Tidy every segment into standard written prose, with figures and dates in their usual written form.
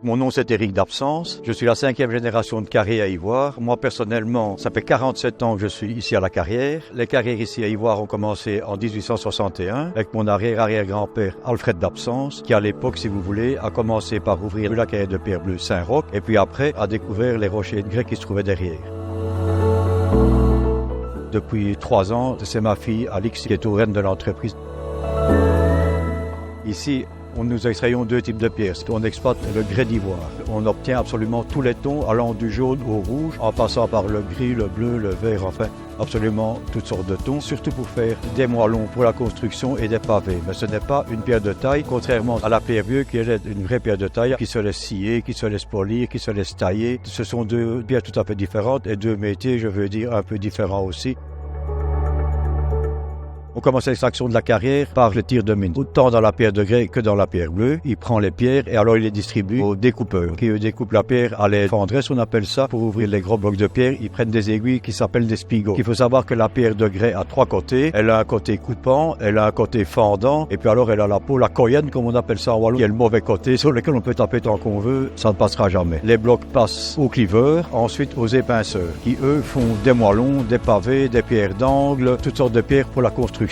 Mon nom c'est Éric d'Absence. Je suis la 5e génération de carrières à Ivoire. Moi personnellement, ça fait 47 ans que je suis ici à la carrière. Les carrières ici à Ivoire ont commencé en 1861 avec mon arrière-arrière-grand-père Alfred d'Absence qui à l'époque, si vous voulez, a commencé par ouvrir la carrière de pierre bleue Saint-Roch et puis après a découvert les rochers grecs qui se trouvaient derrière. Depuis 3 ans, c'est ma fille Alix qui est au renne de l'entreprise. Ici, nous extrayons 2 types de pierres. On exploite le grès d'ivoire. On obtient absolument tous les tons allant du jaune au rouge, en passant par le gris, le bleu, le vert, enfin absolument toutes sortes de tons, surtout pour faire des moellons pour la construction et des pavés. Mais ce n'est pas une pierre de taille, contrairement à la pierre bleue qui est une vraie pierre de taille, qui se laisse scier, qui se laisse polir, qui se laisse tailler. Ce sont 2 pierres tout à fait différentes et 2 métiers, je veux dire, un peu différents aussi. On commence l'extraction de la carrière par le tir de mine. Autant dans la pierre de grès que dans la pierre bleue. Il prend les pierres et alors il les distribue aux découpeurs qui découpent la pierre à l'aide fendresse, on appelle ça. Pour ouvrir les gros blocs de pierre, ils prennent des aiguilles qui s'appellent des spigots. Il faut savoir que la pierre de grès a 3 côtés. Elle a un côté coupant, elle a un côté fendant et puis alors elle a la peau, la coyenne comme on appelle ça en wallon, qui est le mauvais côté sur lequel on peut taper tant qu'on veut, ça ne passera jamais. Les blocs passent au cliveur, ensuite aux épinceurs qui eux font des moellons, des pavés, des pierres d'angle, toutes sortes de pierres pour la construction.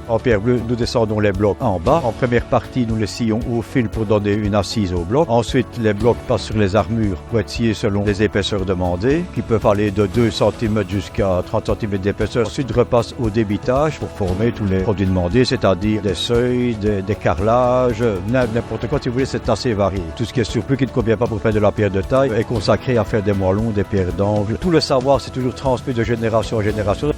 En pierre bleue, nous descendons les blocs en bas. En première partie, nous les scions au fil pour donner une assise au bloc. Ensuite, les blocs passent sur les armures pour être sciés selon les épaisseurs demandées, qui peuvent aller de 2 cm jusqu'à 30 cm d'épaisseur. Ensuite, repassent au débitage pour former tous les produits demandés, c'est-à-dire des seuils, des carrelages, n'importe quoi. Si vous voulez, c'est assez varié. Tout ce qui est surplus qui ne convient pas pour faire de la pierre de taille est consacré à faire des moellons, des pierres d'angle. Tout le savoir, c'est toujours transmis de génération en génération.